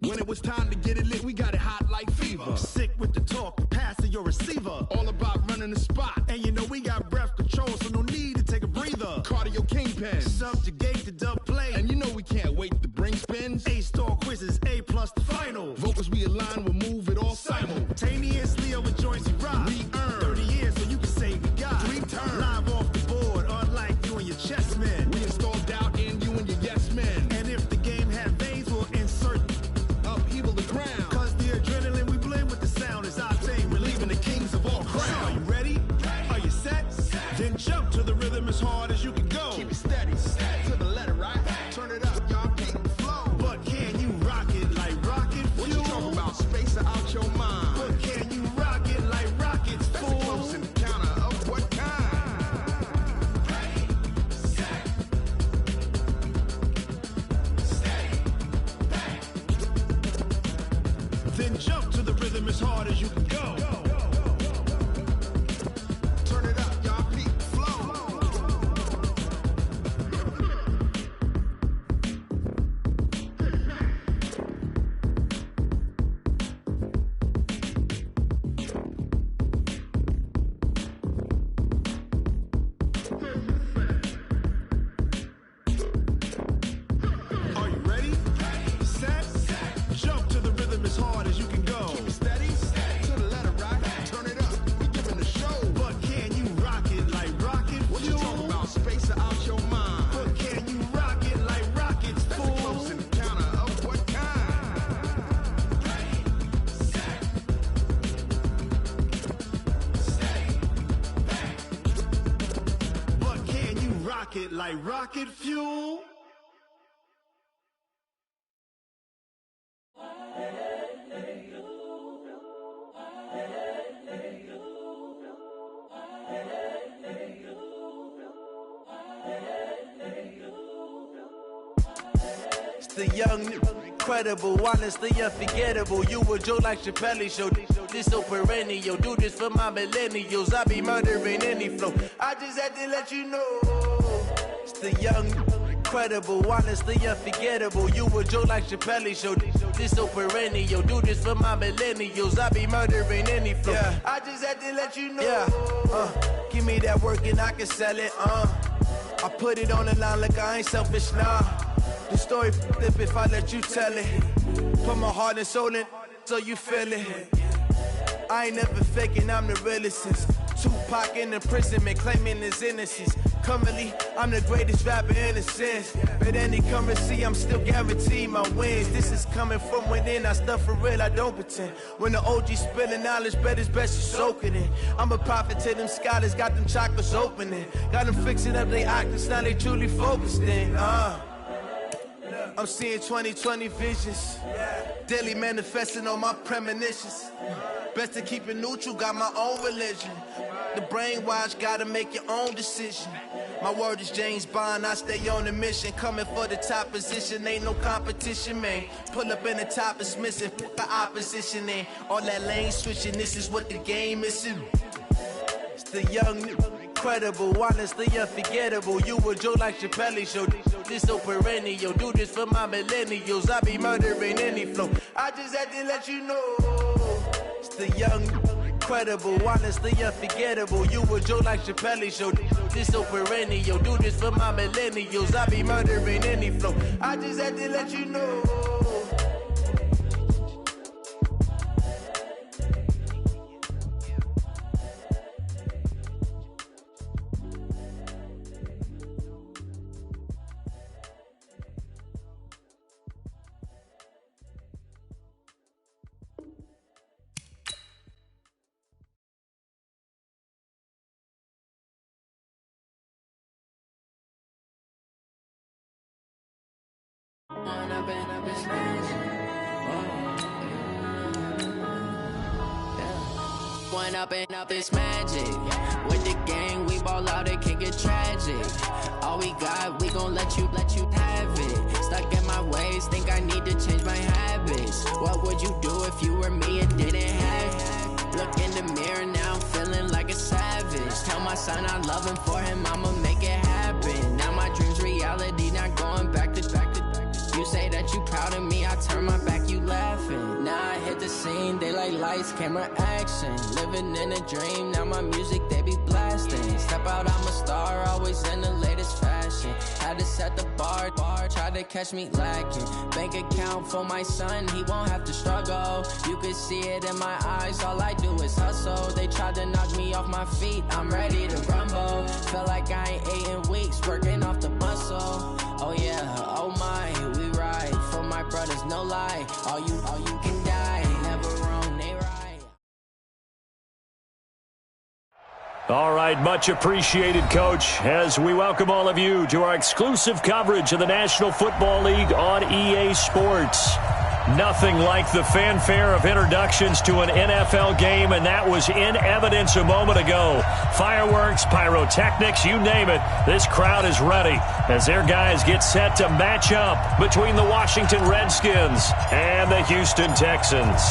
When it was time to get it lit, we got it hot like fever. Sick with the talk, passing your receiver. All about running the spot. And you know we got breath control, so no need to take a breather. Cardio kingpin. Subjugate the dub play. And you know we can't wait to bring spins. A-star quizzes, A+ the final. Vocals we align, we'll move it all simultaneously over joints we rock. We earn 30 years, so you can say we got 3 turns. Live off the board, unlike you and your chess men. We install doubt in you and your yes men. And if the game had veins, we'll insert upheaval the ground. Cause the adrenaline we blend with the sound is our thing. We're leaving the kings of all crowns. Are you ready? Are you set? Then jump to the rhythm as hard as you can go. Keep it steady, to the letter, right? Turn it up, y'all keep the flow. But can you rock it like rocket fuel? What you talking about? Space out your mind. But can you rock it like rockets, That's fool? a close encounter of what kind? Ready, set, steady, bang. Then jump to the rhythm as hard as you can go. Turn it up, y'all keep the flow. Are you ready? Set, jump to the rhythm as hard as you can go. Keep it steady, to the letter, right? Turn it up, we giving the show. But can you rock it like rocket What you fuel? talking about? Space out your mind. But can you rock it like rockets, That's a close fool? encounter of what kind? Ready, set, steady, bang. But can you rock it like rocket fuel? It's the young, incredible, honestly unforgettable. You a Joe like Chappelle show. This so perennial. Do this for my millennials. I be murdering any flow. I just had to let you know. It's the young, incredible, honestly unforgettable. You a Joe like Chappelle show. This so perennial. Do this for my millennials. I be murdering any flow. Yeah. I just had to let you know. Yeah. Give me that work and I can sell it. I put it on the line like I ain't selfish, nah. The story flip if I let you tell it. Put my heart and soul in so you feel it. I ain't never faking, I'm the realest since Tupac in imprisonment, claiming his innocence. Currently, I'm the greatest rapper in a sense. But any currency, I'm still guaranteed my wins. This is coming from within, I stuff for real, I don't pretend. When the OG spilling knowledge, bet it's best you soak it in. I'm a prophet to them scholars, got them chakras opening. Got them fixing up their octaves, now they truly focused in. I'm seeing 2020 visions, daily manifesting on my premonitions. Best to keep it neutral, got my own religion. The brainwash, gotta make your own decision. My word is James Bond, I stay on a mission. Coming for the top position, ain't no competition, man. Pull up in the top is missing, put the opposition in. All that lane switching, this is what the game is. It's the young, incredible, honestly unforgettable. You a Joe like Chappelle show. This so perennial. Do this for my millennials. I be murdering any flow. I just had to let you know. It's the young, incredible, honestly unforgettable. You a Joe like Chappelle show. This so perennial. Do this for my millennials. I be murdering any flow. I just had to let you know. Up it's magic. With the gang, we ball out, it can get tragic. All we got, we gon' let you have it. Stuck in my ways, think I need to change my habits. What would you do if you were me and didn't have it? Look in the mirror, now I'm feeling like a savage. Tell my son I love him, for him I'ma make it happen. Now my dream's reality, not going back to. You say that you proud of me, I turn my back, you laugh. lights, camera action. Living in a dream, now my music they be blasting. Step out, I'm a star, always in the latest fashion. Had to set the bar, try to catch me lacking. Bank account for my son, he won't have to struggle. You can see it in my eyes, all I do is hustle. They tried to knock me off my feet, I'm ready to rumble. Feel like I ain't ate in weeks, working off the muscle. Oh yeah, oh my, we ride for my brothers, no lie. All you can die, never wrong, they right. All right, much appreciated, Coach, as we welcome all of you to our exclusive coverage of the National Football League on EA Sports. Nothing like the fanfare of introductions to an NFL game, and that was in evidence a moment ago. Fireworks, pyrotechnics, you name it, this crowd is ready as their guys get set to match up between the Washington Redskins and the Houston Texans.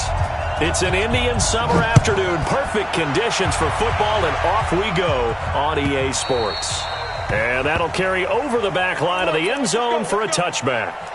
It's an Indian summer afternoon, perfect conditions for football, and off we go on EA Sports. And that'll carry over the back line of the end zone for a touchback.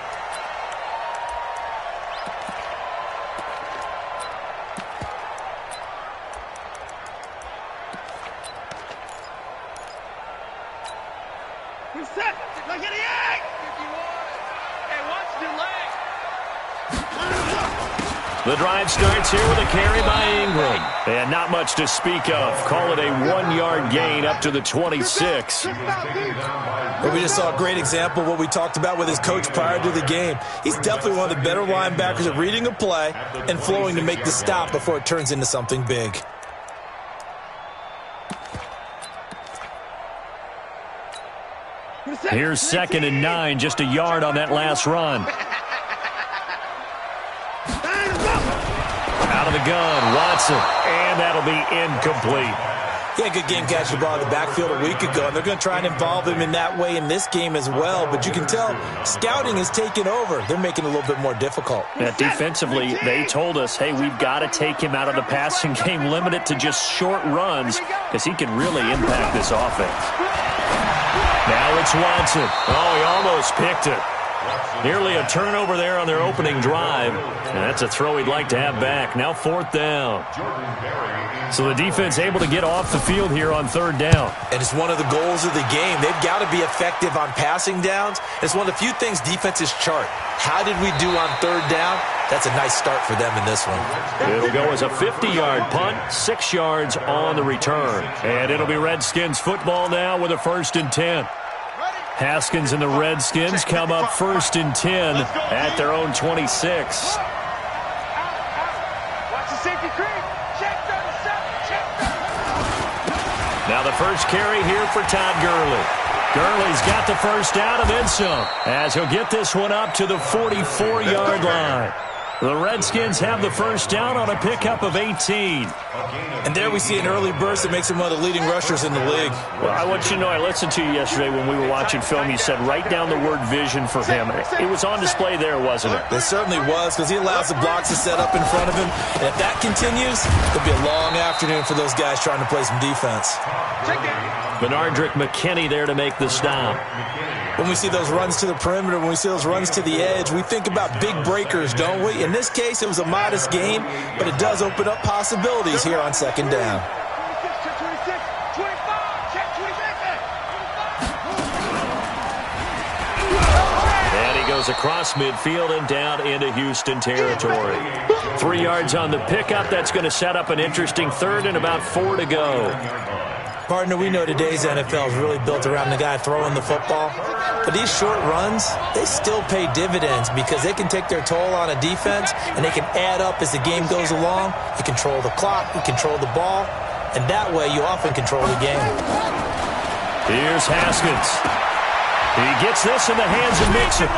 The drive starts here with a carry by Ingram. And not much to speak of. Call it a 1-yard gain up to the 26. Well, we just saw a great example of what we talked about with his coach prior to the game. He's definitely one of the better linebackers at reading a play and flowing to make the stop before it turns into something big. Here's 2nd and 9, just a yard on that last run. Out of the gun, Watson, and that'll be incomplete. He had a good game catching the ball in the backfield a week ago, and they're going to try and involve him in that way in this game as well. But you can tell scouting has taken over. They're making it a little bit more difficult. Defensively, they told us, hey, we've got to take him out of the passing game, limit it to just short runs, because he can really impact this offense. Now it's Watson. Oh, he almost picked it. Nearly a turnover there on their opening drive. And that's a throw he'd like to have back. Now 4th down. So the defense able to get off the field here on 3rd down. And it's one of the goals of the game. They've got to be effective on passing downs. It's one of the few things defenses chart. How did we do on 3rd down? That's a nice start for them in this one. It'll go as a 50-yard punt, 6 yards on the return. And it'll be Redskins football now with a 1st and 10. Haskins and the Redskins come up 1st and 10 at their own 26. Now the first carry here for Todd Gurley. Gurley's got the first down and then some, as he'll get this one up to the 44-yard line. The Redskins have the first down on a pickup of 18. And there we see an early burst that makes him one of the leading rushers in the league. Well, I want you to know, I listened to you yesterday when we were watching film. You said write down the word vision for him. It was on display there, wasn't it? It certainly was, because he allows the blocks to set up in front of him. And if that continues, it'll be a long afternoon for those guys trying to play some defense. Benardrick McKinney there to make the stop. When we see those runs to the perimeter, when we see those runs to the edge, we think about big breakers, don't we? In this case, it was a modest gain, but it does open up possibilities here on 2nd down. And he goes across midfield and down into Houston territory. 3 yards on the pickup. That's going to set up an interesting 3rd and about 4 to go. Partner, we know today's NFL is really built around the guy throwing the football. But these short runs, they still pay dividends because they can take their toll on a defense and they can add up as the game goes along. You control the clock, you control the ball, and that way you often control the game. Here's Haskins. He gets this in the hands of Mixon.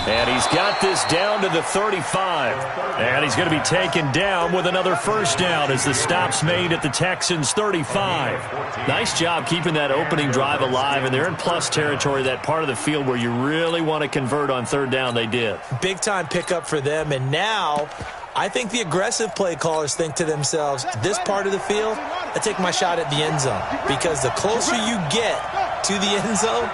And he's got this down to the 35. And he's going to be taken down with another first down as the stop's made at the Texans' 35. Nice job keeping that opening drive alive, and they're in plus territory, that part of the field where you really want to convert on 3rd down. They did. Big-time pickup for them, and now I think the aggressive play callers think to themselves, this part of the field, I take my shot at the end zone, because the closer you get to the end zone,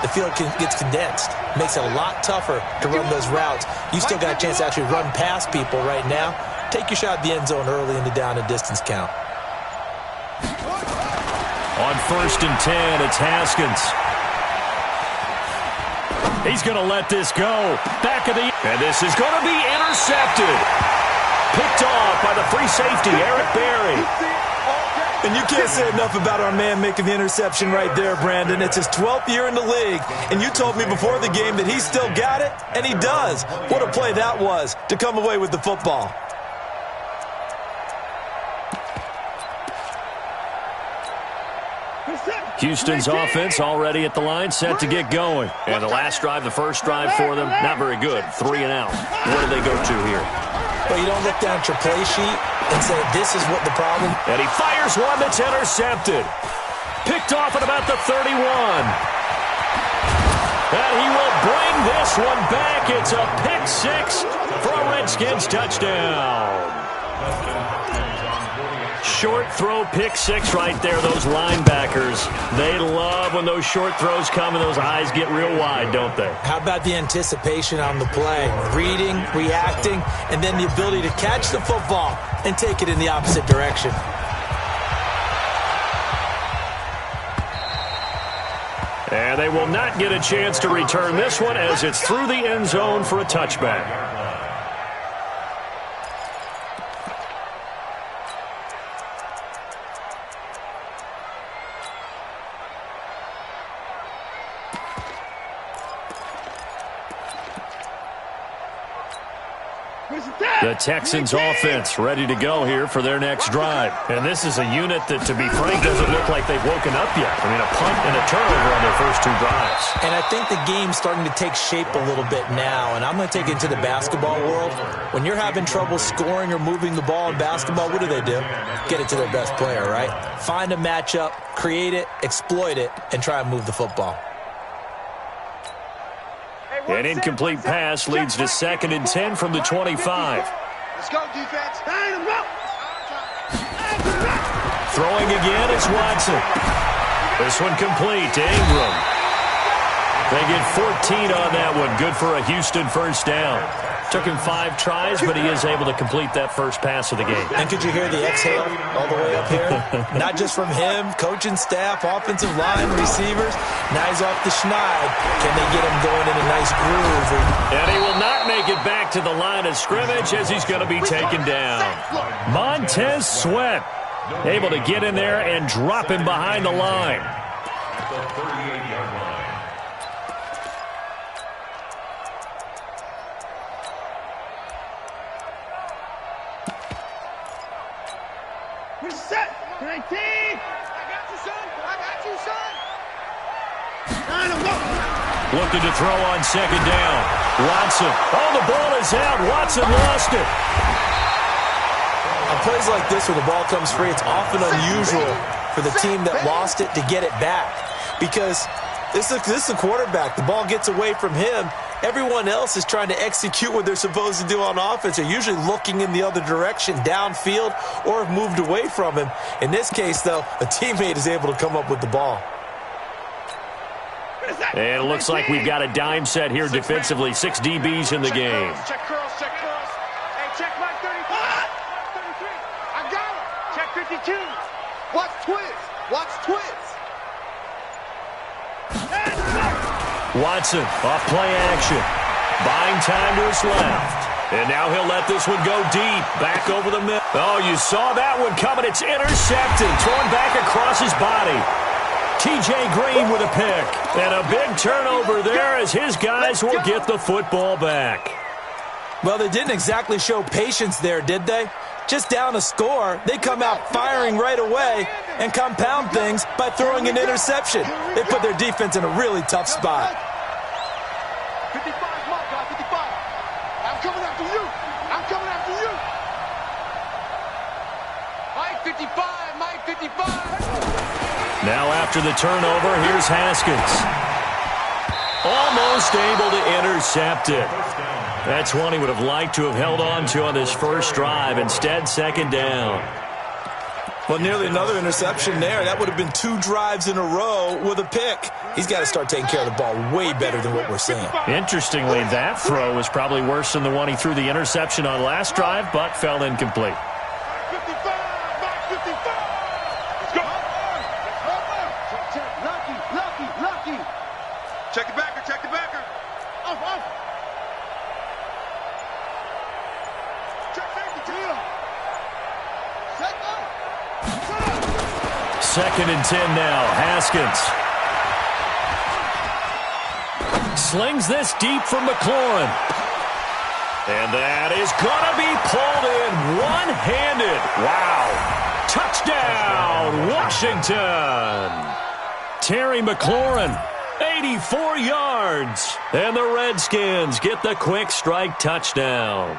the field gets condensed. Makes it a lot tougher to run those routes. You still got a chance to actually run past people right now. take your shot at the end zone early in the down and distance count. On 1st and 10, it's Haskins. He's going to let this go. Back of the... And this is going to be intercepted. Picked off by the free safety, Eric Berry. And you can't say enough about our man making the interception right there, Brandon. It's his 12th year in the league, and you told me before the game that he still got it, and he does. What a play that was to come away with the football. Houston's offense already at the line, set to get going. And the last drive, the first drive for them, not very good. 3 and out. What do they go to here? Well, you don't look down at your play sheet and say, this is what the problem. And he fires one that's intercepted. Picked off at about the 31. And he will bring this one back. It's a pick 6 for a Redskins touchdown. Short throw, pick 6 right there. Those linebackers, they love when those short throws come and those eyes get real wide, don't they? How about the anticipation on the play? Reading, reacting, and then the ability to catch the football and take it in the opposite direction. And they will not get a chance to return this one as it's through the end zone for a touchback. The Texans offense ready to go here for their next drive. And this is a unit that, to be frank, doesn't look like they've woken up yet. I mean, a punt and a turnover on their first 2 drives. And I think the game's starting to take shape a little bit now. And I'm going to take it into the basketball world. When you're having trouble scoring or moving the ball in basketball, what do? Get it to their best player, right? Find a matchup, create it, exploit it, and try and move the football. An incomplete pass leads to 2nd and 10 from the 25. Let's go, defense. Throwing again, it's Watson. This one complete to Ingram. They get 14 on that one. Good for a Houston first down. Took him 5 tries, but he is able to complete that first pass of the game. And could you hear the exhale all the way up here? Not just from him, coaching staff, offensive line, receivers. Now he's off the schneid. Can they get him going in a nice groove? And he will not make it back to the line of scrimmage as he's going to be taken down. Montez Sweat able to get in there and drop him behind the line. The 38-yard line. Set. 19. I got you, son. I got you, son. Looking to throw on 2nd down. Watson. Oh, the ball is out. Watson lost it. On plays like this where the ball comes free, it's often unusual for the team that lost it to get it back. Because this is a quarterback. The ball gets away from him. Everyone else is trying to execute what they're supposed to do on offense. They're usually looking in the other direction, downfield, or have moved away from him. In this case, though, a teammate is able to come up with the ball. And it looks like we've got a dime set here defensively. 6 DBs in the game. Check curls, check curls. Hey, check my 35. 33. I got him. Check 52. Watch twins. Watch twins. Watson off play action. Buying time to his left. And now he'll let this one go deep. Back over the middle. Oh, you saw that one coming. It's intercepted. Thrown back across his body. T.J. Green with a pick. And a big turnover there as his guys will get the football back. Well, they didn't exactly show patience there, did they? Just down a score, they come out firing right away and compound things by throwing an interception. They put their defense in a really tough spot. 55, come on, guy, 55. I'm coming after you. I'm coming after you. Mike 55, Mike 55. Now after the turnover, here's Haskins. Almost able to intercept it. That's one he would have liked to have held on to on this first drive. Instead, 2nd down. Well, nearly another interception there. That would have been 2 drives in a row with a pick. He's got to start taking care of the ball way better than what we're seeing. Interestingly, that throw was probably worse than the one he threw the interception on last drive, but fell incomplete. Check the backer, check the backer. Off. Check safety, Second and 10 now. Haskins slings this deep from McLaurin. And that is going to be pulled in one-handed. Wow. Touchdown, Washington. Terry McLaurin, 84 yards. And the Redskins get the quick strike touchdown.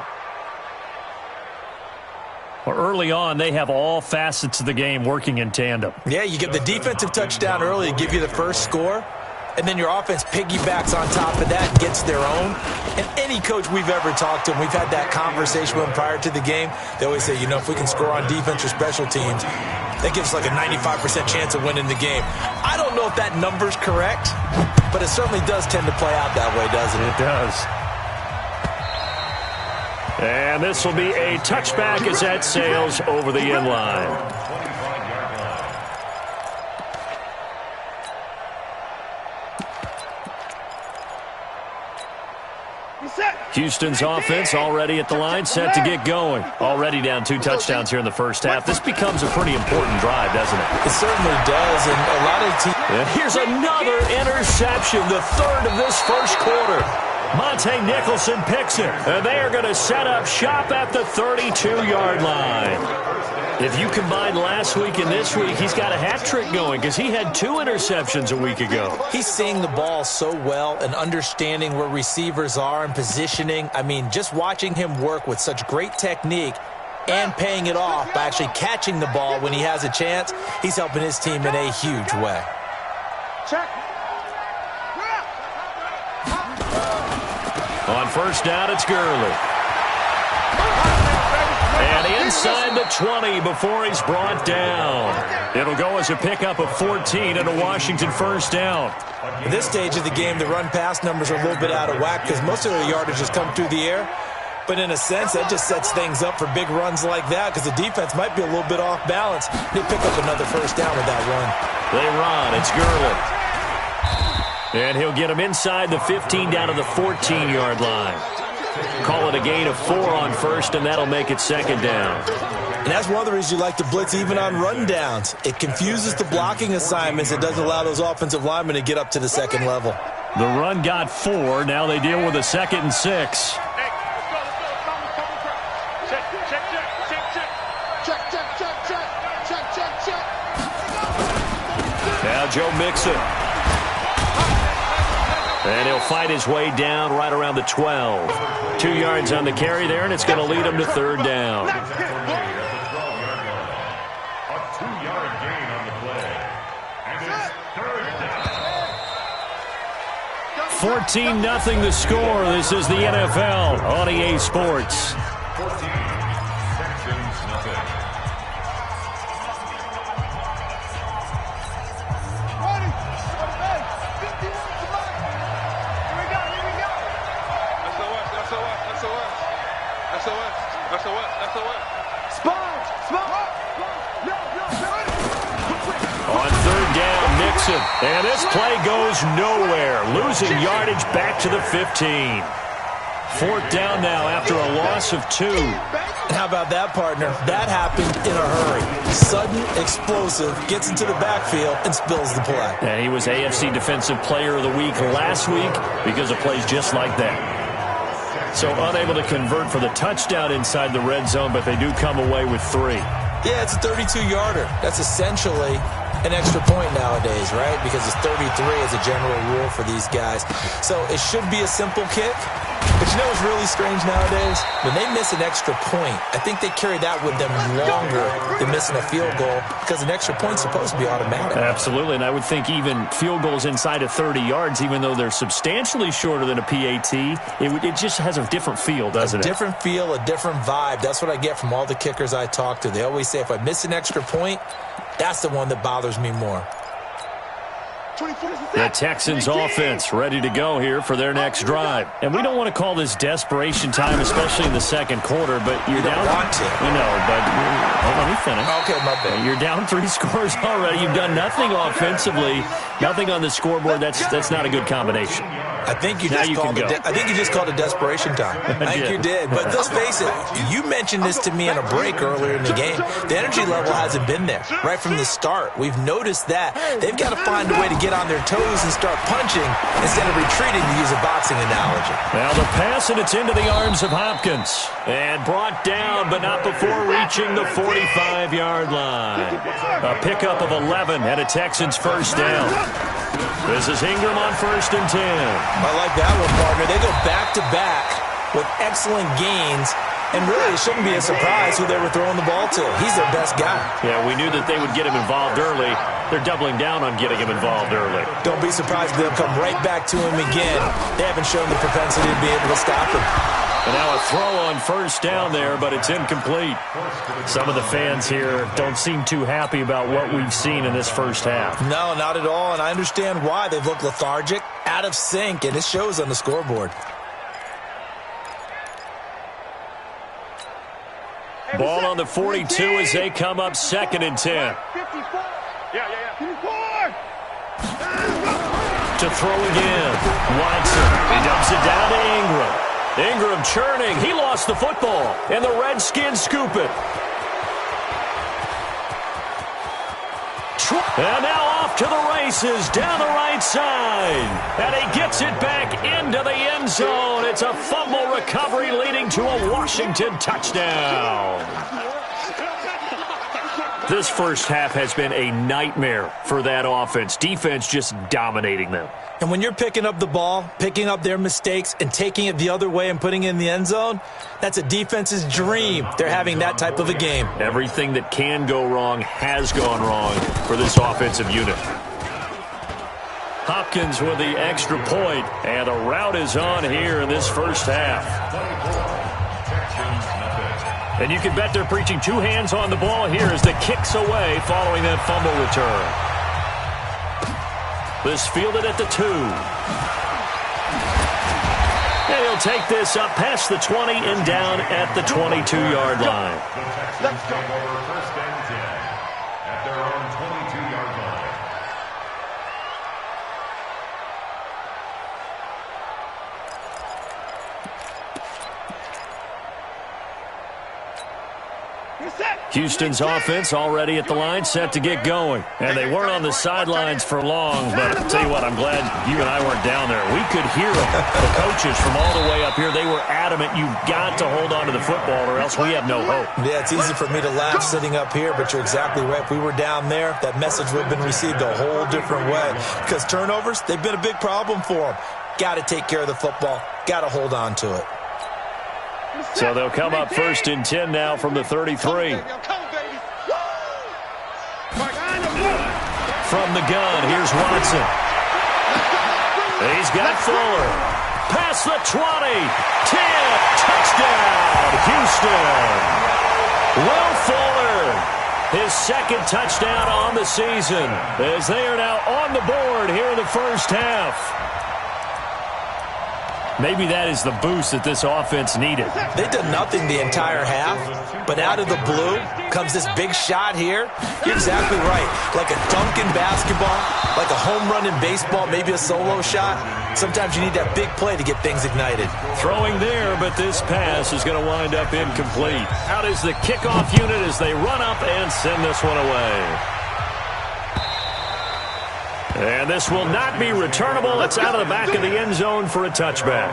Well, early on, they have all facets of the game working in tandem. Yeah, you get the defensive touchdown early to give you the first score, and then your offense piggybacks on top of that and gets their own. And any coach we've ever talked to, and we've had that conversation with them prior to the game, they always say, if we can score on defense or special teams, that gives us like a 95% chance of winning the game. I don't know if that number's correct, but it certainly does tend to play out that way, doesn't it? It does. And this will be a touchback as that sails over the end line. Houston's offense already at the line, set to get going. Already down 2 touchdowns here in the first half. This becomes a pretty important drive, doesn't it? It certainly does, and a lot of teams... And here's another interception, the third of this first quarter. Monte Nicholson picks it, and they are going to set up shop at the 32-yard line. If you combine last week and this week, he's got a hat trick going because he had 2 interceptions a week ago. He's seeing the ball so well and understanding where receivers are and positioning. I mean, just watching him work with such great technique and paying it off by actually catching the ball when he has a chance, he's helping his team in a huge way. Check. On first down, it's Gurley. And inside the 20 before he's brought down. It'll go as a pickup of 14 and a Washington first down. At this stage of the game, the run-pass numbers are a little bit out of whack because most of their yardage has come through the air. But in a sense, that just sets things up for big runs like that because the defense might be a little bit off balance. They pick up another first down with that run. They run. It's Gurley. And he'll get him inside the 15 down to the 14-yard line. Call it a gain of 4 on first, and that'll make it second down. And that's one of the reasons you like to blitz even on rundowns. It confuses the blocking assignments. It doesn't allow those offensive linemen to get up to the second level. The run got 4. Now they deal with a 2nd and 6. Now Joe Mixon. And he'll fight his way down right around the 12. 2 yards on the carry there, and it's going to lead him to third down. A 2-yard gain on the play. And it's third down. 14-0 the score. This is the NFL on EA Sports. 14, Texans nothing. On third down, Mixon. And this play goes nowhere. Losing yardage back to the 15. 4th down now after a loss of 2. How about that, partner? That happened in a hurry. Sudden, explosive, gets into the backfield, and spills the play. And he was AFC Defensive Player of the Week last week because of plays just like that. So unable to convert for the touchdown inside the red zone, but they do come away with 3. Yeah, it's a 32-yarder. That's essentially an extra point nowadays, right? Because it's 33 as a general rule for these guys. So it should be a simple kick, But you know what's really strange nowadays? When they miss an extra point, I think they carry that with them longer than missing a field goal because an extra point's supposed to be automatic. Absolutely, and I would think even field goals inside of 30 yards, even though they're substantially shorter than a PAT, it just has a different feel, doesn't it? A different feel, a different vibe. That's what I get from all the kickers I talk to. They always say if I miss an extra point, that's the one that bothers me more. The Texans offense ready to go here for their next drive. And we don't want to call this desperation time, especially in the second quarter, but you're down. You don't want to. You know, but let me finish. Okay, my bad. You're down 3 scores already. You've done nothing offensively, nothing on the scoreboard. That's not a good combination. I think you just called it desperation time. I think you did. But let's face it, you mentioned this to me in a break earlier in the game. The energy level hasn't been there right from the start. We've noticed that. They've got to find a way to get on their toes and start punching instead of retreating, to use a boxing analogy. Now the pass, and it's into the arms of Hopkins. And brought down, but not before reaching the 45-yard line. A pickup of 11 and a Texans first down. This is Ingram on 1st and 10. I like that one, partner. They go back-to-back with excellent gains, and really it shouldn't be a surprise who they were throwing the ball to. He's their best guy. Yeah, we knew that they would get him involved early. They're doubling down on getting him involved early. Don't be surprised if they'll come right back to him again. They haven't shown the propensity to be able to stop him. And now a throw on 1st down there, but it's incomplete. Some of the fans here don't seem too happy about what we've seen in this first half. No, not at all, and I understand why. They've looked lethargic, out of sync, and it shows on the scoreboard. Ball on the 42 as they come up 2nd and 10. To throw again. Watson. He dumps it down to Ingram. Ingram churning. He lost the football. And the Redskins scoop it. And now off to the races down the right side. And he gets it back into the end zone. It's a fumble recovery leading to a Washington touchdown. This first half has been a nightmare for that offense. Defense just dominating them. And when you're picking up the ball, picking up their mistakes, and taking it the other way and putting it in the end zone, that's a defense's dream. They're having that type of a game. Everything that can go wrong has gone wrong for this offensive unit. Hopkins with the extra point, and a rout is on here in this first half. And you can bet they're preaching 2 hands on the ball here as the kick's away following that fumble return. This fielded at the 2. And he'll take this up past the 20 and down at the 22-yard line. Let's go. 1st and 10 at their own 22-yard line. Houston's offense already at the line, set to get going. And they weren't on the sidelines for long, but I'll tell you what, I'm glad you and I weren't down there. We could hear them. The coaches from all the way up here, they were adamant, you've got to hold on to the football or else we have no hope. Yeah, it's easy for me to laugh sitting up here, but you're exactly right. If we were down there, that message would have been received a whole different way. Because turnovers, they've been a big problem for them. Got to take care of the football. Got to hold on to it. So they'll come up 1st and 10 now from the 33. From the gun, here's Watson. He's got Fuller. Past the 20. 10. Touchdown, Houston. Will Fuller, his 2nd touchdown on the season, as they are now on the board here in the first half. Maybe that is the boost that this offense needed. They've done nothing the entire half, but out of the blue comes this big shot here. You're exactly right. Like a dunk in basketball, like a home run in baseball, maybe a solo shot. Sometimes you need that big play to get things ignited. Throwing there, but this pass is going to wind up incomplete. Out is the kickoff unit as they run up and send this one away. And this will not be returnable. It's out of the back of the end zone for a touchback.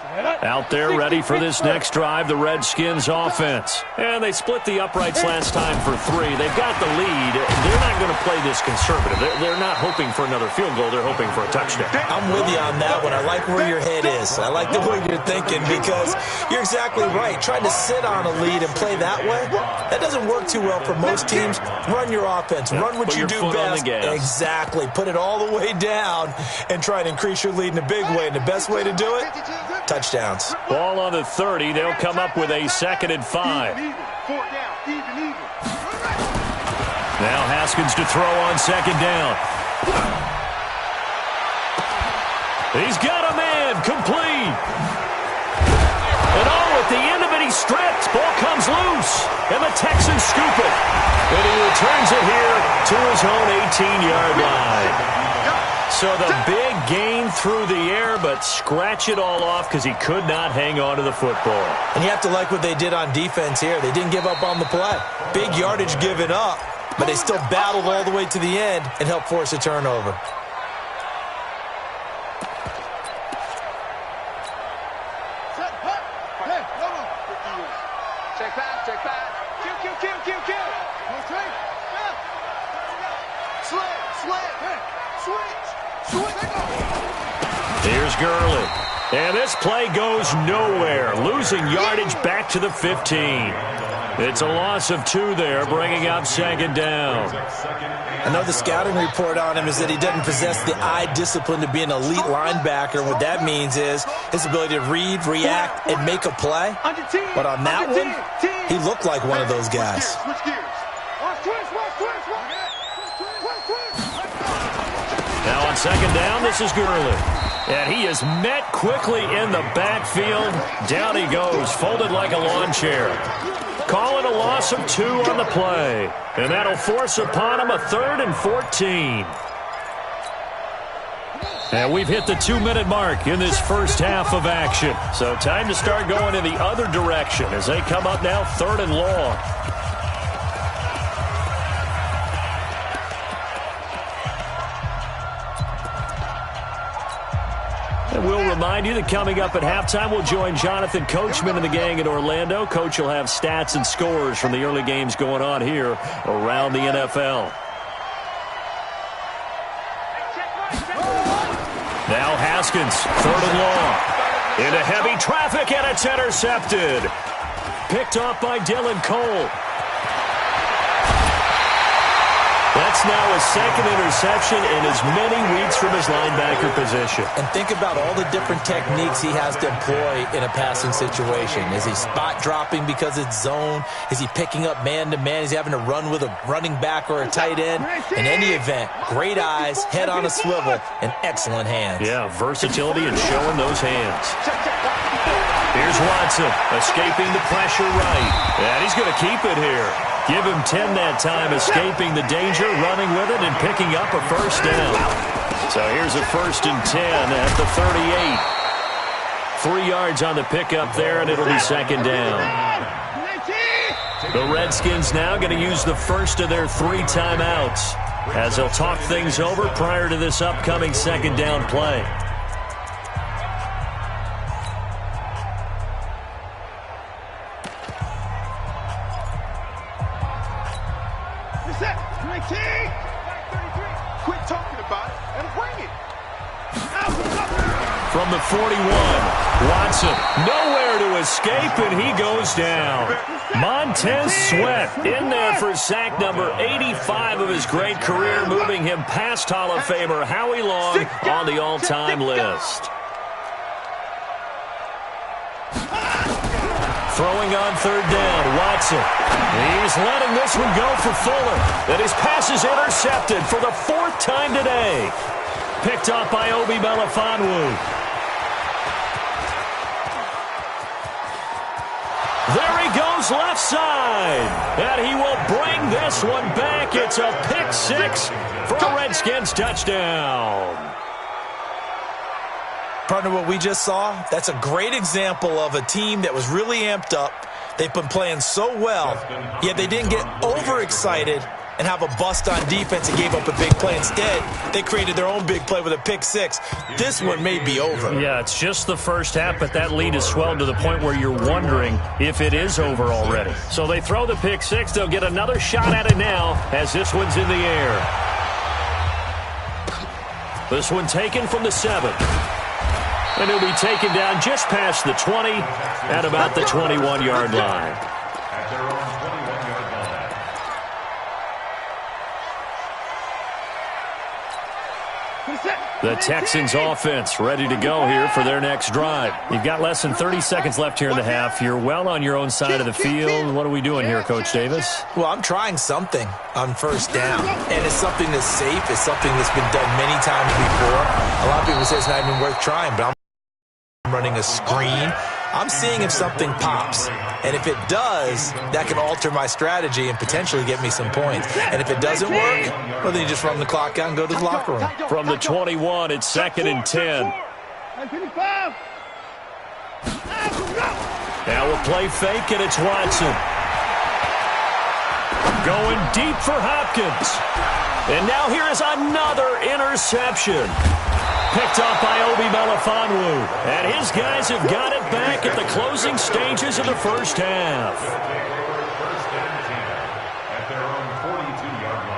Out there ready for this next drive, the Redskins offense. And they split the uprights last time for 3. They've got the lead. They're not going to play this conservative. They're not hoping for another field goal. They're hoping for a touchdown. I'm with you on that one. I like where your head is. I like the way you're thinking because you're exactly right. Trying to sit on a lead and play that way, that doesn't work too well for most teams. Run your offense. Run what you do best. Exactly. Put it all the way down and try and increase your lead in a big way. And the best way to do it, touchdowns. Ball on the 30. They'll come up with a 2nd and 5. Now Haskins to throw on 2nd down. He's got a man. Complete. And at the end of it, he stripped. Ball comes loose. And the Texans scoop it. And he returns it here to his own 18-yard line. So the big gain through the air, but scratch it all off because he could not hang on to the football. And you have to like what they did on defense here. They didn't give up on the play. Big yardage given up, but they still battled all the way to the end and helped force a turnover. Check back. Kill. Here's Gurley. And this play goes nowhere. Losing yardage back to the 15. It's a loss of 2 there, bringing up 2nd down. I know the scouting report on him is that he doesn't possess the eye discipline to be an elite linebacker. What that means is his ability to read, react, and make a play. But on that one, he looked like one of those guys. Now on 2nd down, this is Gurley. And he is met quickly in the backfield. Down he goes, folded like a lawn chair. Call it a loss of 2 on the play. And that'll force upon him a 3rd and 14. And we've hit the 2-minute mark in this first half of action. So time to start going in the other direction as they come up now 3rd and long. And we'll remind you that coming up at halftime, we'll join Jonathan Coachman and the gang in Orlando. Coach will have stats and scores from the early games going on here around the NFL. Now Haskins, 3rd and long. Into heavy traffic, and it's intercepted. Picked off by Dylan Cole. That's now his 2nd interception in as many weeks from his linebacker position. And think about all the different techniques he has to employ in a passing situation. Is he spot dropping because it's zone? Is he picking up man-to-man? Is he having to run with a running back or a tight end? In any event, great eyes, head on a swivel, and excellent hands. Yeah, versatility and showing those hands. Here's Watson, escaping the pressure right. And he's going to keep it here. Give him 10 that time, escaping the danger, running with it, and picking up a 1st down. So here's a 1st and 10 at the 38. 3 yards on the pickup there, and it'll be 2nd down. The Redskins now going to use the first of their 3 timeouts as they'll talk things over prior to this upcoming 2nd down play. Quit talking about it and bring it. From the 41, Watson nowhere to escape, and he goes down. Montez Sweat in there for sack number 85 of his great career, moving him past Hall of Famer Howie Long on the all-time list. Throwing on 3rd down, Watson. He's letting this one go for Fuller. And his pass is intercepted for the 4th time today. Picked up by Obi Melifonwu. There he goes left side. And he will bring this one back. It's a pick 6 for a Redskins touchdown. Partner, what we just saw, that's a great example of a team that was really amped up. They've been playing so well, yet they didn't get overexcited and have a bust on defense and gave up a big play. Instead, they created their own big play with a pick six. This one may be over. Yeah, it's just the first half, but that lead has swelled to the point where you're wondering if it is over already. So they throw the pick six. They'll get another shot at it now as this one's in the air. This one taken from the 7. And he'll be taken down just past the 20 at about the 21-yard line. At their own 21-yard line. The Texans offense ready to go here for their next drive. You've got less than 30 seconds left here in the half. You're well on your own side of the field. What are we doing here, Coach Davis? Well, I'm trying something on first down, and it's something that's safe. It's something that's been done many times before. A lot of people say it's not even worth trying, but I'm running a screen. I'm seeing if something pops, and if it does, that can alter my strategy and potentially get me some points. And if it doesn't work, well, then you just run the clock out and go to the locker room. From the 21, it's 2nd and 10. Now we'll play fake, and it's Watson. Going deep for Hopkins. And now here is another interception. Picked off by Obi Melifonwu. And his guys have got it back at the closing stages of the first half. First and 10 at their own 42-yard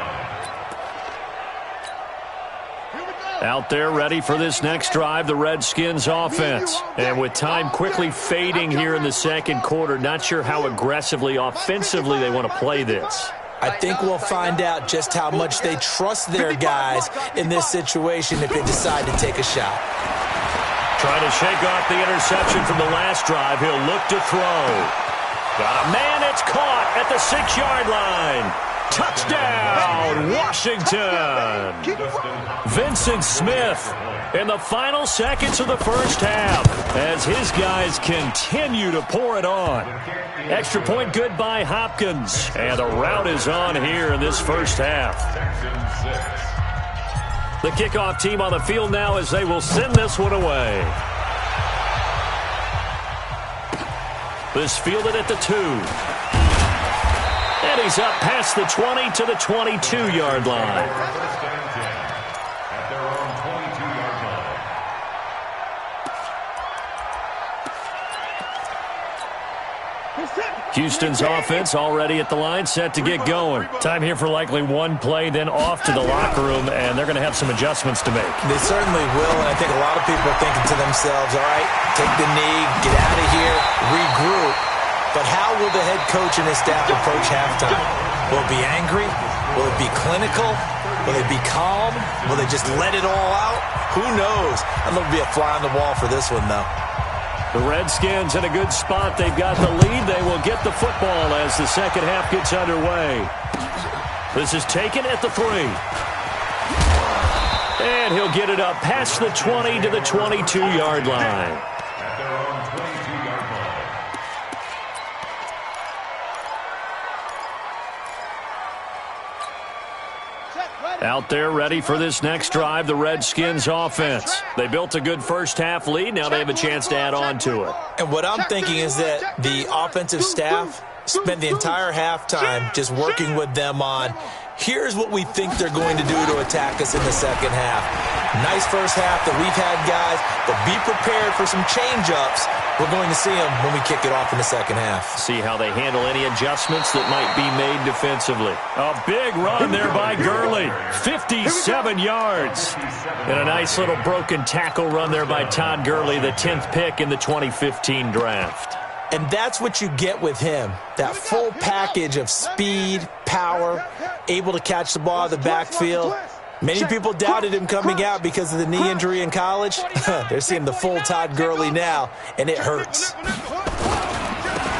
line. Out there ready for this next drive, the Redskins offense. And with time quickly fading here in the second quarter, not sure how aggressively, offensively they want to play this. I think we'll find out just how much they trust their guys in this situation if they decide to take a shot. Trying to shake off the interception from the last drive. He'll look to throw. Got a man, it's caught at the 6-yard line. Touchdown, Washington. Vincent Smith in the final seconds of the first half as his guys continue to pour it on. Extra point good by Hopkins. And the route is on here in this first half. The kickoff team on the field now as they will send this one away. This fielded at the 2. And he's up past the 20 to the 22-yard line. First and 10 at their own 22-yard line. Houston's offense already at the line, set to get going. Time here for likely one play, then off to the locker room, and they're going to have some adjustments to make. They certainly will, and I think a lot of people are thinking to themselves, all right, take the knee, get out of here, regroup. But how will the head coach and his staff approach halftime? Will it be angry? Will it be clinical? Will they be calm? Will they just let it all out? Who knows? I'd love to be a fly on the wall for this one, though. The Redskins in a good spot. They've got the lead. They will get the football as the second half gets underway. This is taken at the 3. And he'll get it up past the 20 to the 22-yard line. At their own 22-yard line. Out there ready for this next drive, the Redskins offense. They built a good first half lead. Now they have a chance to add on to it. And what I'm thinking is that the offensive staff spent the entire halftime just working with them on, here's what we think they're going to do to attack us in the second half. Nice first half that we've had, guys, but be prepared for some change-ups. We're going to see them when we kick it off in the second half. See how they handle any adjustments that might be made defensively. A big run there by Gurley. 57 yards. And a nice little broken tackle run there by Todd Gurley, the 10th pick in the 2015 draft. And that's what you get with him, that full package of speed, power, able to catch the ball out of the backfield. Many people doubted him coming out because of the knee injury in college. They're seeing the full Todd Gurley now, and it hurts.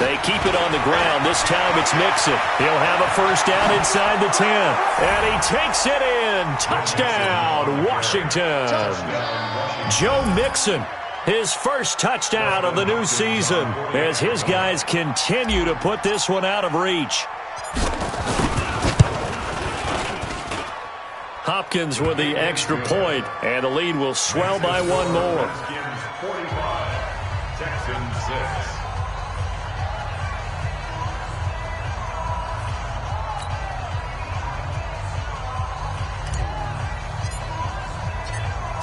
They keep it on the ground. This time it's Mixon. He'll have a first down inside the 10. And he takes it in. Touchdown, Washington. Joe Mixon, his first touchdown of the new season as his guys continue to put this one out of reach. Hopkins with the extra point, and the lead will swell by one more. Redskins 45, Texans 6.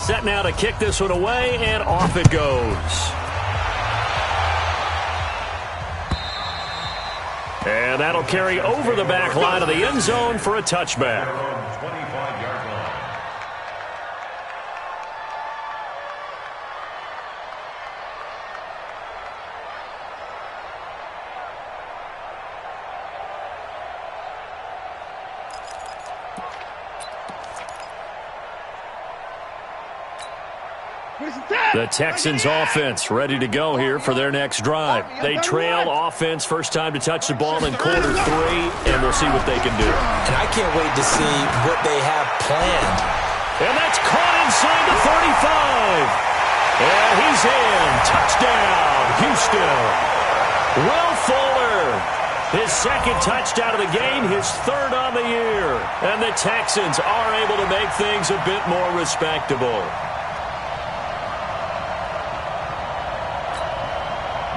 Set now to kick this one away, and off it goes. And that'll carry over the back line of the end zone for a touchback. 25-yard line. The Texans offense ready to go here for their next drive. They trail offense first time to touch the ball in quarter 3, and we'll see what they can do. And I can't wait to see what they have planned. And that's caught inside the 35. And he's in. Touchdown, Houston. Will Fuller, his second touchdown of the game, his third on the year. And the Texans are able to make things a bit more respectable.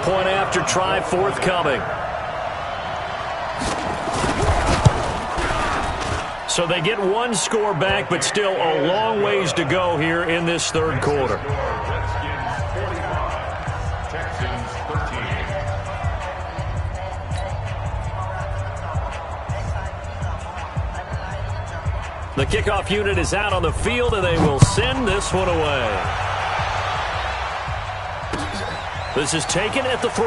Point after try forthcoming. So they get one score back, but still a long ways to go here in this third quarter. Redskins 45, Texans 13. The kickoff unit is out on the field, and they will send this one away. This is taken at the 3.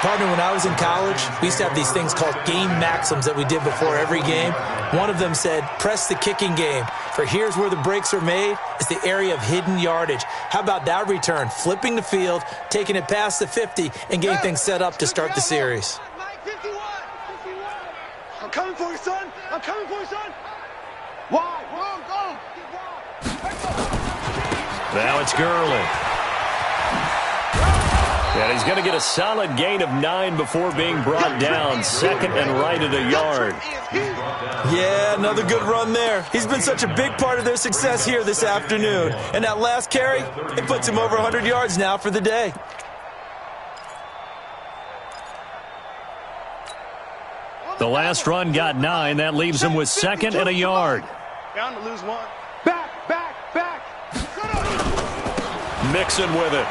Partner, when I was in college, we used to have these things called game maxims that we did before every game. One of them said, press the kicking game, for here's where the breaks are made. It's the area of hidden yardage. How about that return? Flipping the field, taking it past the 50, and getting things set up to start the series. I'm coming for you, son. I'm coming for you, son. Why? Go. Now it's Gurley. And he's going to get a solid gain of 9 before being brought down. Second and right at a yard. Yeah, another good run there. He's been such a big part of their success here this afternoon. And that last carry, it puts him over 100 yards now for the day. The last run got 9. That leaves him with second and a yard. Down to lose 1. Back. Mixon with it.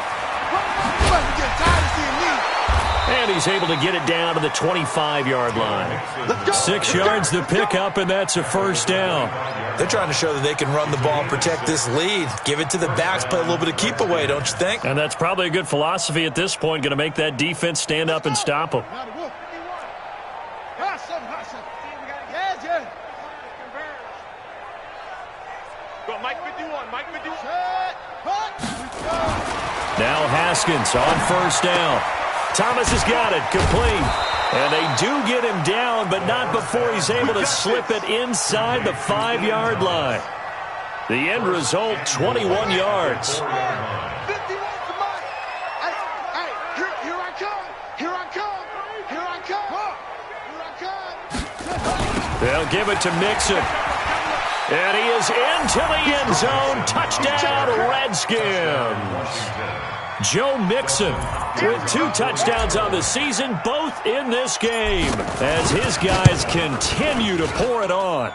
And he's able to get it down to the 25-yard line. 6 yards the pickup, and that's a first down. They're trying to show that they can run the ball and protect this lead. Give it to the backs, play a little bit of keep away, don't you think? And that's probably a good philosophy at this point, going to make that defense stand up and stop them. Now Haskins on first down. Thomas has got it, complete. And they do get him down, but not before he's able to slip it inside the 5-yard line. The end result, 21 yards. They'll give it to Mixon. And he is into the end zone. Touchdown, Redskins. Joe Mixon with 2 touchdowns on the season, both in this game, as his guys continue to pour it on.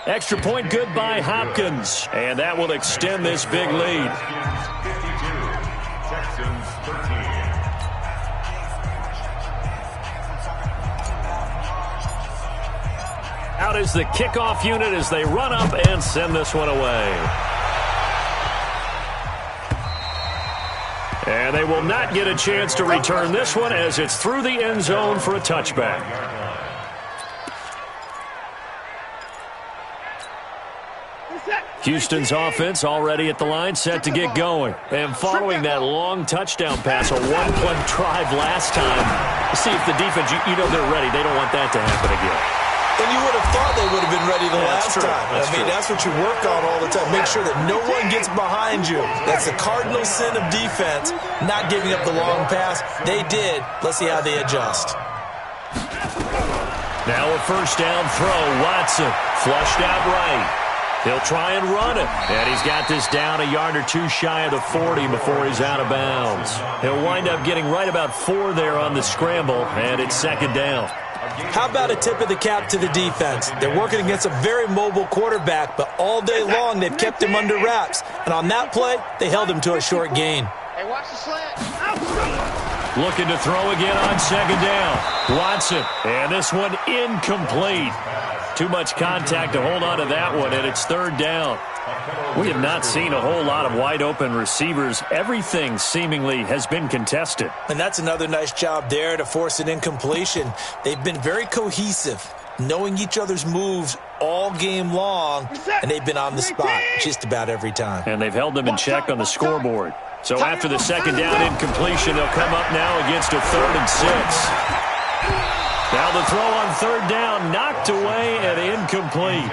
Extra point good by Hopkins, and that will extend this big lead. Texans 13. Out is the kickoff unit as they run up and send this one away. And they will not get a chance to return this one as it's through the end zone for a touchback. Houston's offense already at the line, set to get going. And following that long touchdown pass, a one-play drive last time, see if the defense, you know they're ready. They don't want that to happen again. And you would have thought they would have been ready the last time. That's what you work on all the time. Make sure that no one gets behind you. That's the cardinal sin of defense, not giving up the long pass. They did. Let's see how they adjust. Now a first down throw. Watson flushed out right. He'll try and run it. And he's got this down a yard or 2 shy of the 40 before he's out of bounds. He'll wind up getting right about 4 there on the scramble, and it's second down. How about a tip of the cap to the defense? They're working against a very mobile quarterback, but all day long they've kept him under wraps. And on that play, they held him to a short gain. Hey, watch the slant. Looking to throw again on second down. Watson, and this one incomplete. Too much contact to hold on to that one, and it's third down. We have not seen a whole lot of wide-open receivers. Everything seemingly has been contested. And that's another nice job there to force an incompletion. They've been very cohesive, knowing each other's moves all game long, and they've been on the spot just about every time. And they've held them in check on the scoreboard. So after the second down incompletion, they'll come up now against a 3rd and 6. Now the throw on third down, knocked away and incomplete.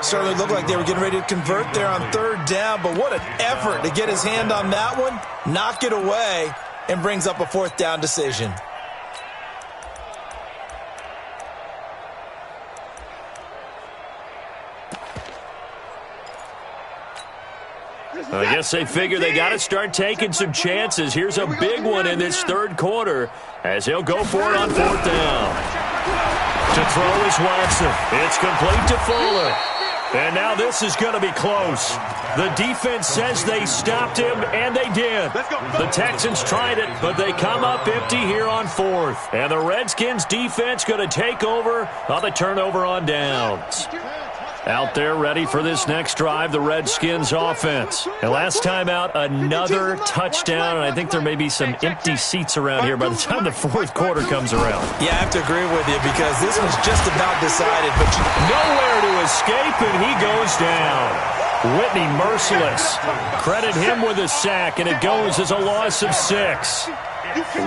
Certainly looked like they were getting ready to convert there on third down, but what an effort to get his hand on that one, knock it away, and brings up a 4th down decision. I guess they figure they got to start taking some chances. Here's a big one in this third quarter as he'll go for it on 4th down. To throw is Watson. It's complete to Fuller. And now this is going to be close. The defense says they stopped him, and they did. The Texans tried it, but they come up empty here on 4th. And the Redskins defense going to take over on the turnover on downs. Out there ready for this next drive, the Redskins offense. And last time out, another touchdown, and I think there may be some empty seats around here by the time the 4th quarter comes around. Yeah, I have to agree with you because this one's just about decided. But nowhere to escape, and he goes down. Whitney merciless. Credit him with a sack, and it goes as a loss of 6.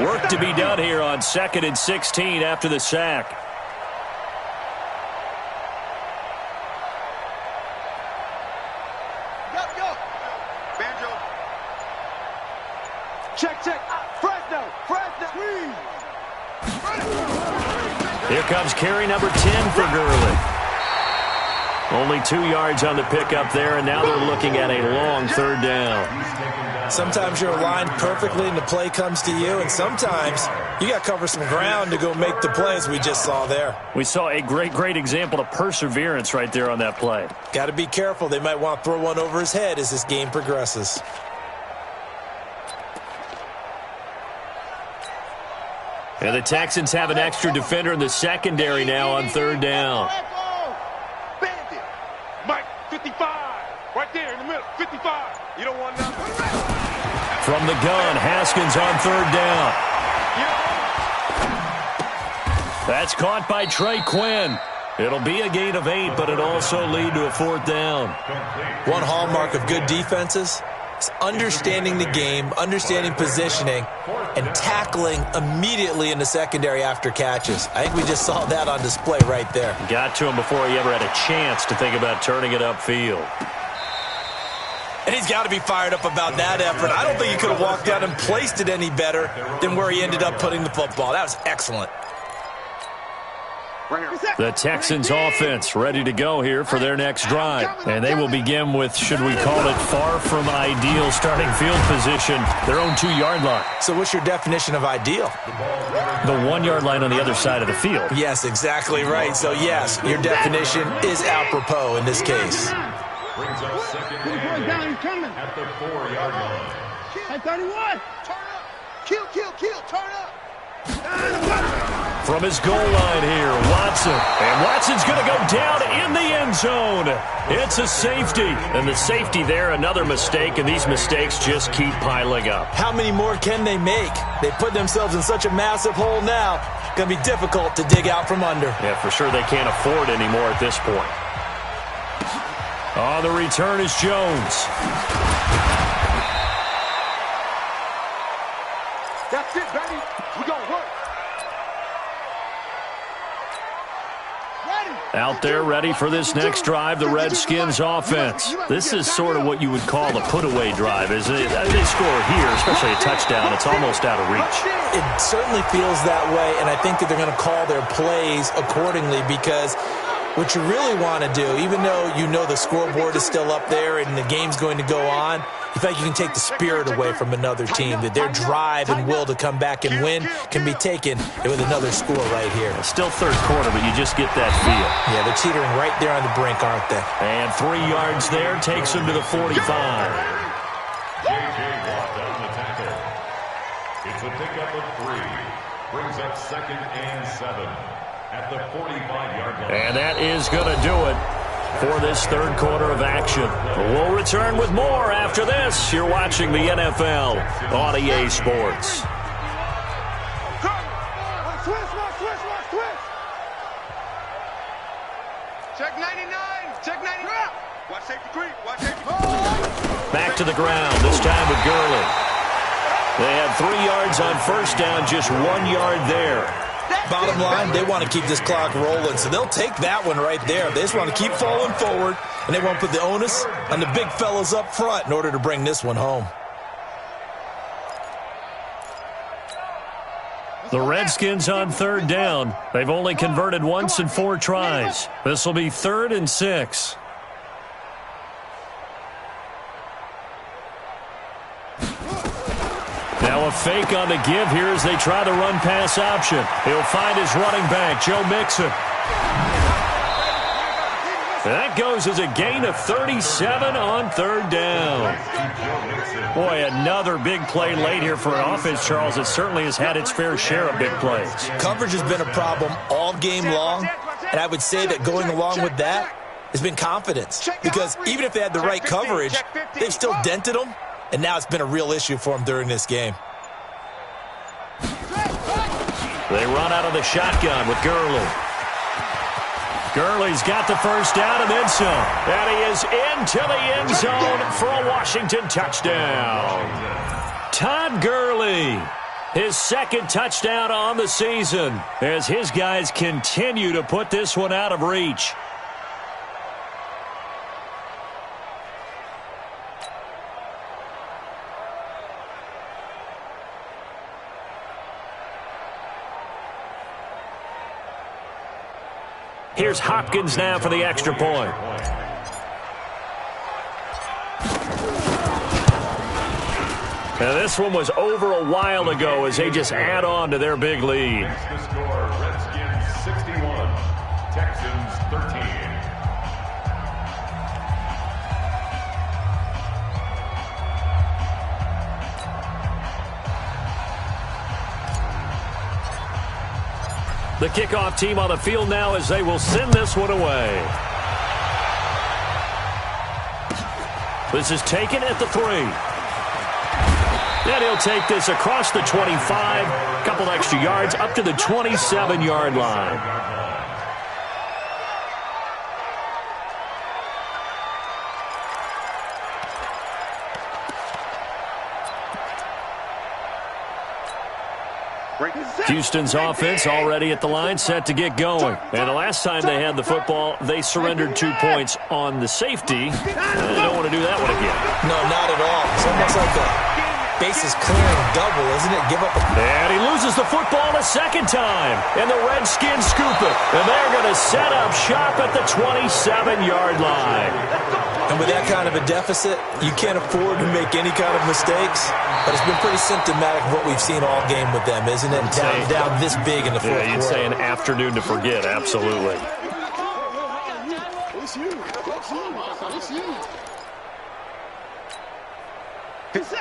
Work to be done here on 2nd and 16 after the sack. Check. Fresno. Here comes carry number 10 for Gurley. Only 2 yards on the pickup there, and now they're looking at a long 3rd down. Sometimes you're aligned perfectly and the play comes to you, and sometimes you got to cover some ground to go make the plays we just saw there. We saw a great example of perseverance right there on that play. Got to be careful. They might want to throw one over his head as this game progresses. And the Texans have an extra defender in the secondary now on 3rd down. Bandit. Mike, 55. Right there in the middle, 55. You don't want nothing. From the gun, Haskins on 3rd down. That's caught by Trey Quinn. It'll be a gain of 8, but it also lead to a 4th down. One hallmark of good defenses is understanding the game, understanding positioning, and tackling immediately in the secondary after catches. I think we just saw that on display right there. Got to him before he ever had a chance to think about turning it upfield. And he's got to be fired up about that effort. I don't think he could have walked out and placed it any better than where he ended up putting the football. That was excellent. The Texans offense ready to go here for their next drive. And they will begin with, should we call it, far from ideal starting field position, their own 2-yard line. So what's your definition of ideal? The 1-yard line on the other side of the field. Yes, exactly right. So yes, your definition is apropos in this case. Brings up 2nd and 8 at the 4-yard line. Hey, 31. Turn up. Kill. Turn up. From his goal line here, Watson. And Watson's going to go down in the end zone. It's a safety. And the safety there, another mistake, and these mistakes just keep piling up. How many more can they make? They put themselves in such a massive hole now. Going to be difficult to dig out from under. Yeah, for sure they can't afford any more at this point. Oh, the return is Jones. That's it, baby. We gonna work. Out there ready for this next drive, the Redskins offense. This is sort of what you would call a put-away drive, isn't it? They score here, especially a touchdown. It's almost out of reach. It certainly feels that way, and I think that they're going to call their plays accordingly because what you really want to do, even though you know the scoreboard is still up there and the game's going to go on, you feel like you can take the spirit away from another team, that their drive and will to come back and win can be taken with another score right here. Still third quarter, but you just get that feel. Yeah, they're teetering right there on the brink, aren't they? And 3 yards there takes them to the 45. J.J. Watt on the tackle. It's a pickup of 3. Brings up 2nd and 7 at the 45-yard line. And that is going to do it for this third quarter of action. We'll return with more after this. You're watching the NFL on EA Sports. Check 99. Check 99. Watch safety creep. Watch safety creep. Back to the ground, this time with Gurley. They had 3 yards on first down, just 1 yard there. Bottom line, they want to keep this clock rolling, so they'll take that one right there. They just want to keep falling forward, and they want to put the onus on the big fellas up front in order to bring this one home. The Redskins on third down. They've only converted once in 4 tries. This will be 3rd and 6. Now a fake on the give here as they try the run-pass option. He'll find his running back, Joe Mixon. That goes as a gain of 37 on third down. Boy, another big play late here for an offense, Charles, that certainly has had its fair share of big plays. Coverage has been a problem all game long, and I would say that going along with that has been confidence. Because even if they had the right coverage, they've still dented them, and now it's been a real issue for them during this game. They run out of the shotgun with Gurley. Gurley's got the first down and then some. And he is into the end zone for a Washington touchdown. Todd Gurley, his 2nd touchdown on the season as his guys continue to put this one out of reach. Here's Hopkins now for the extra point. Now this one was over a while ago as they just add on to their big lead. The score, Redskins 61, Texans 13. The kickoff team on the field now as they will send this one away. This is taken at the 3. And he'll take this across the 25, a couple extra yards up to the 27-yard line. Houston's offense already at the line, set to get going. And the last time they had the football, they surrendered 2 points on the safety. They don't want to do that one again. No, not at all. It's almost like a bases clearing double, isn't it? Give up a... And he loses the football a second time. And the Redskins scoop it. And they're going to set up shop at the 27-yard line. And with that kind of a deficit, you can't afford to make any kind of mistakes. But it's been pretty symptomatic of what we've seen all game with them, isn't it? Down this big in the fourth quarter. Yeah, you'd say an afternoon to forget, absolutely.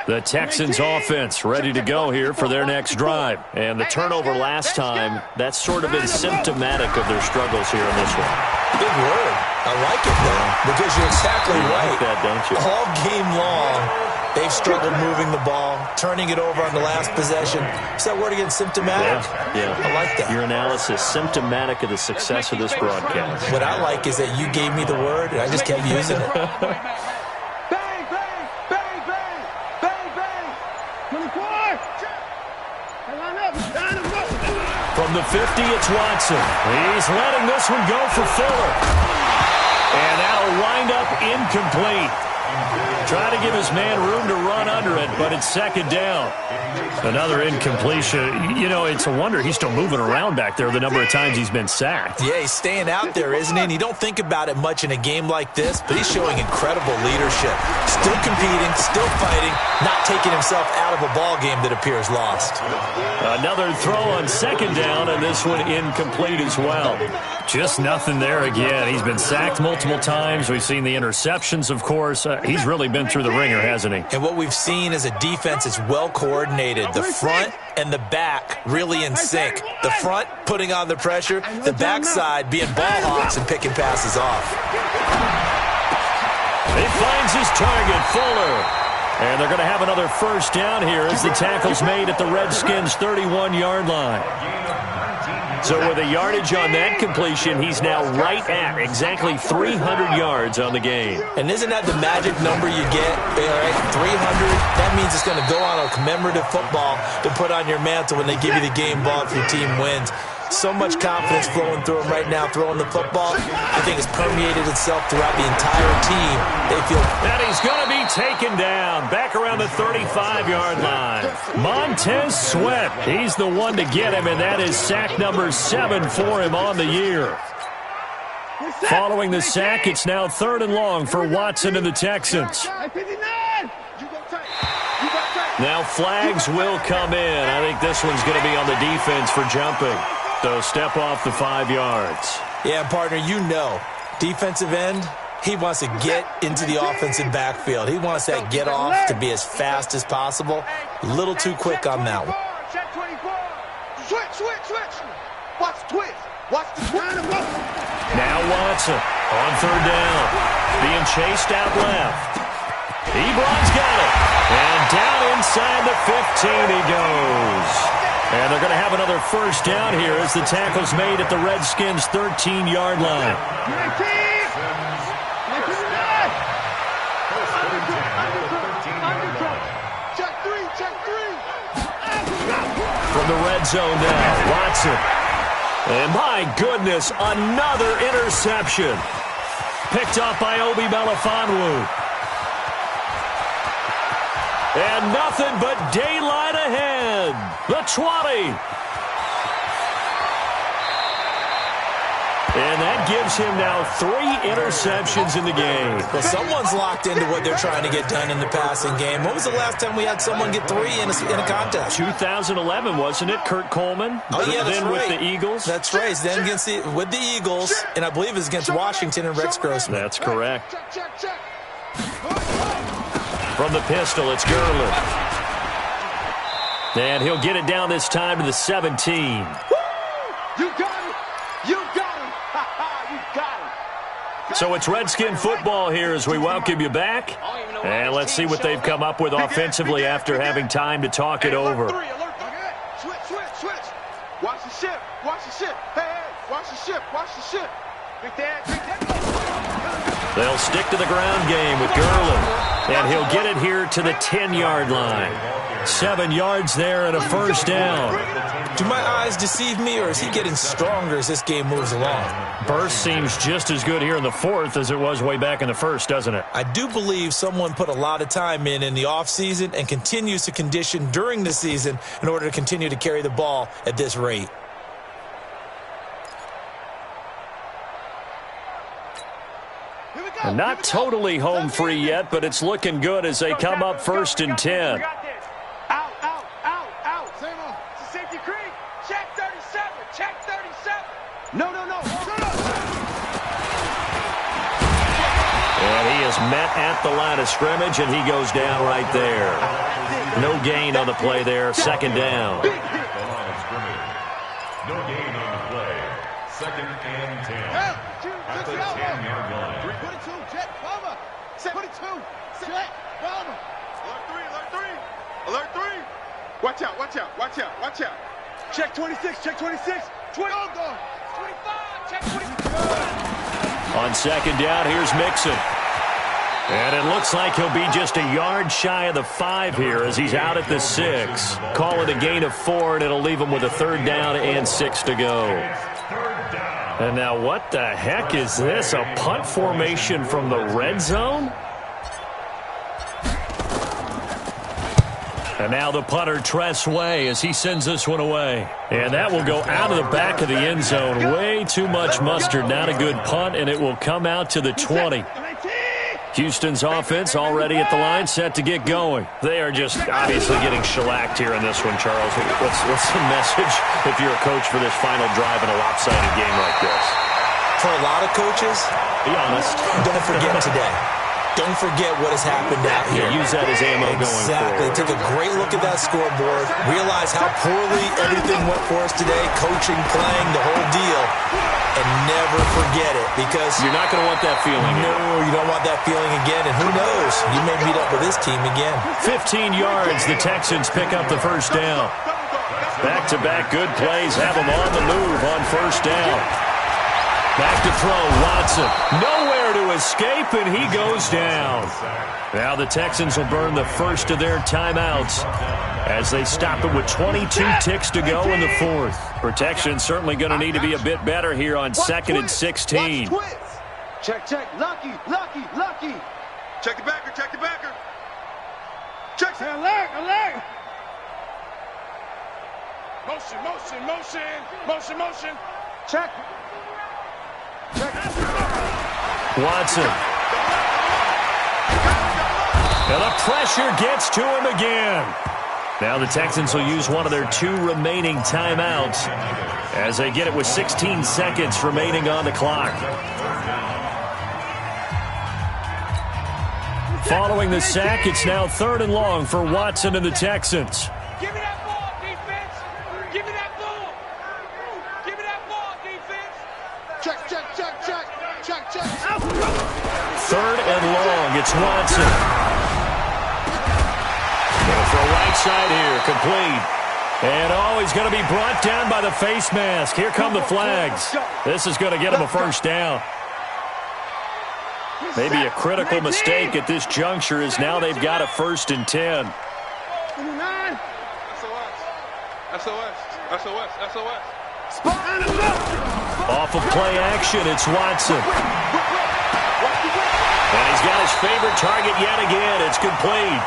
The Texans offense ready to go here for their next drive. And the turnover last time, that's sort of been symptomatic of their struggles here in this one. Big word. I like it, though, because you're exactly right. Like that, don't you? All game long, they've struggled moving the ball, turning it over on the last possession. Is that word again, symptomatic? Yeah. I like that. Your analysis, symptomatic of the success of this broadcast. What I like is that you gave me the word, and I just kept using it. From the 50, it's Watson. He's letting this one go for Fuller. And that'll wind up incomplete. Try to give his man room to run under it, but it's second down. Another incompletion. You know, it's a wonder he's still moving around back there the number of times he's been sacked. Yeah, he's staying out there, isn't he? And you don't think about it much in a game like this, but he's showing incredible leadership. Still competing, still fighting, not taking himself out of a ball game that appears lost. Another throw on second down, and this one incomplete as well. Just nothing there again. He's been sacked multiple times. We've seen the interceptions, of course. He's really been through the ringer, hasn't he? And what we've seen is a defense that's well coordinated. The front and the back really in sync. The front putting on the pressure, the backside being ball hawks and picking passes off. He finds his target, Fuller. And they're going to have another first down here as the tackle's made at the Redskins' 31-yard line. So with a yardage on that completion, he's now right at exactly 300 yards on the game. And isn't that the magic number you get? Right? 300, that means it's going to go on a commemorative football to put on your mantle when they give you the game ball if your team wins. So much confidence flowing through him right now, throwing the football. I think it's permeated itself throughout the entire team. They feel that he's going to be taken down back around the 35-yard line. Montez Sweat, he's the one to get him, and that is sack number 7 for him on the year. Following the sack, it's now 3rd and long for Watson and the Texans. Now flags will come in. I think this one's going to be on the defense for jumping. So step off the 5 yards. Yeah, partner, you know, defensive end, he wants to get into the offensive backfield. He wants that get off to be as fast as possible. A little too quick on that one. Switch. Watch the twist. Watch the twist. Now Watson on 3rd down. Being chased out left. Ebron's got it. And down inside the 15 he goes. And they're going to have another first down here as the tackle's made at the Redskins' 13-yard line. Check three. From the red zone now, Watson. And my goodness, another interception. Picked up by Obi Melifonwu. And nothing but daylight ahead. The 20. And that gives him now 3 interceptions in the game. Well, someone's locked into what they're trying to get done in the passing game. When was the last time we had someone get 3 in a contest? 2011, wasn't it? Kurt Coleman? Oh, yeah, that's then right. With the Eagles? That's right. Then with the Eagles, and I believe it was against Washington and Rex Grossman. That's correct. From the pistol, it's Gurley. And he'll get it down this time to the 17. You got it. You got it. So it's Redskin football here as we welcome you back. And let's see what they've come up with offensively after having time to talk it over. Switch. Watch the ship. Hey, watch the ship. Big Dad. They'll stick to the ground game with Gurley. And he'll get it here to the 10-yard line. 7 yards there and a first down. Do my eyes deceive me, or is he getting stronger as this game moves along? Burst seems just as good here in the 4th as it was way back in the 1st, doesn't it? I do believe someone put a lot of time in the offseason and continues to condition during the season in order to continue to carry the ball at this rate. And not totally home free yet, but it's looking good as they come up 1st and 10. Out. It's a safety creek. Check 37. No. And he is met at the line of scrimmage, and he goes down right there. No gain on the play there. 2nd down. No gain on the play. 2nd and 10. At the 10-yard line. 22, jet, cover. 22, jet, cover. Alert 3. Watch out. Check 26. 20. 25, check 26. On 2nd down, here's Mixon. And it looks like he'll be just a yard shy of the 5 here as he's out at the 6. Call it a gain of 4, and it'll leave him with a 3rd down and 6 to go. And now what the heck is this? A punt formation from the red zone? And now the punter, Tress Way, as he sends this one away. And that will go out of the back of the end zone. Way too much mustard. Not a good punt, and it will come out to the 20. Houston's offense already at the line, set to get going. They are just obviously getting shellacked here in this one, Charles. What's the message if you're a coach for this final drive in a lopsided game like this? For a lot of coaches, be honest, don't forget today. Don't forget what has happened out here. Use that as ammo going forward. Exactly. Take a great look at that scoreboard. Realize how poorly everything went for us today. Coaching, playing, the whole deal. And never forget it, because you're not going to want that feeling. No, you don't want that feeling again. And who knows? You may meet up with this team again. 15 yards. The Texans pick up the first down. Back-to-back good plays have them on the move on first down. Back to throw, Watson. Nowhere to escape, and he goes down. Now the Texans will burn the first of their timeouts as they stop it with 22 ticks to go in the fourth. Protection certainly going to need to be a bit better here on 2nd and 16. Check, lucky. Check the backer. Check, alert. Motion. Check. Watson. And the pressure gets to him again. Now the Texans will use one of their 2 remaining timeouts as they get it with 16 seconds remaining on the clock. Following the sack, it's now 3rd and long for Watson and the Texans. Give me that ball, defense. Give me that ball. Give me that ball, defense. Check. 3rd and long, it's Watson. For right side here, complete. And he's going to be brought down by the face mask. Here come the flags. This is going to get him a first down. Maybe a critical mistake at this juncture is now they've got a 1st and 10. SOS. Off of play action, it's Watson. And he's got his favorite target yet again. It's complete.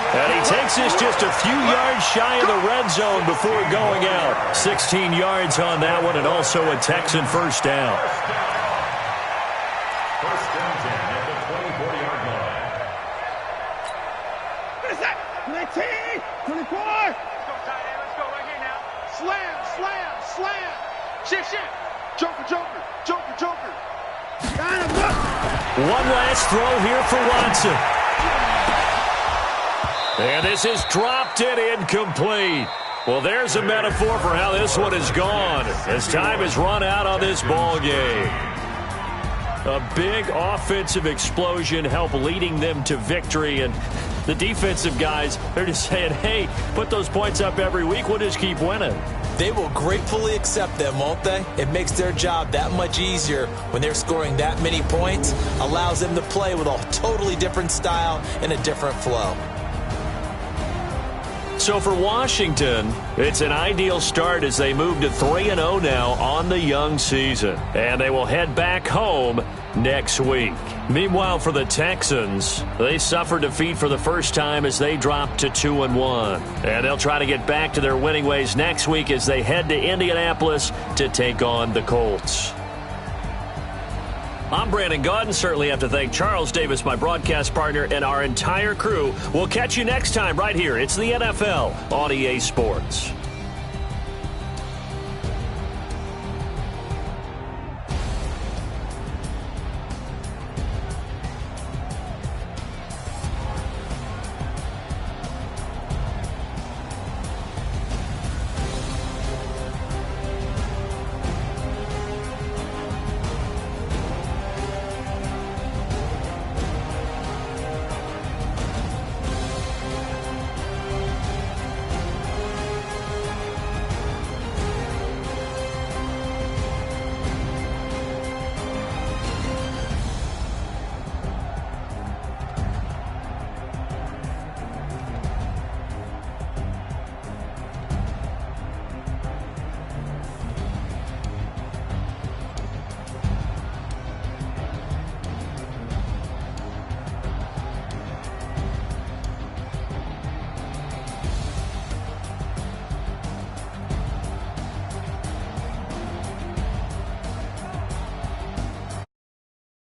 And he takes this just a few yards shy of the red zone before going out. 16 yards on that one, and also a Texan first down. First down 10 at the 24-yard line. What is that? 19, 24. Let's go, tight end. Let's go right here now. Slam. Shit. Joker. One last throw here for Watson. And this is dropped and incomplete. Well, there's a metaphor for how this one is gone as time has run out on this ball game. A big offensive explosion helped leading them to victory, and the defensive guys, they're just saying, hey, put those points up every week, we'll just keep winning. They will gratefully accept them, won't they? It makes their job that much easier when they're scoring that many points, allows them to play with a totally different style and a different flow. So for Washington, it's an ideal start as they move to 3-0 now on the young season. And they will head back home next week. Meanwhile, for the Texans, they suffered defeat for the first time as they dropped to 2-1. And they'll try to get back to their winning ways next week as they head to Indianapolis to take on the Colts. I'm Brandon Gaudin. Certainly have to thank Charles Davis, my broadcast partner, and our entire crew. We'll catch you next time right here. It's the NFL on EA Sports.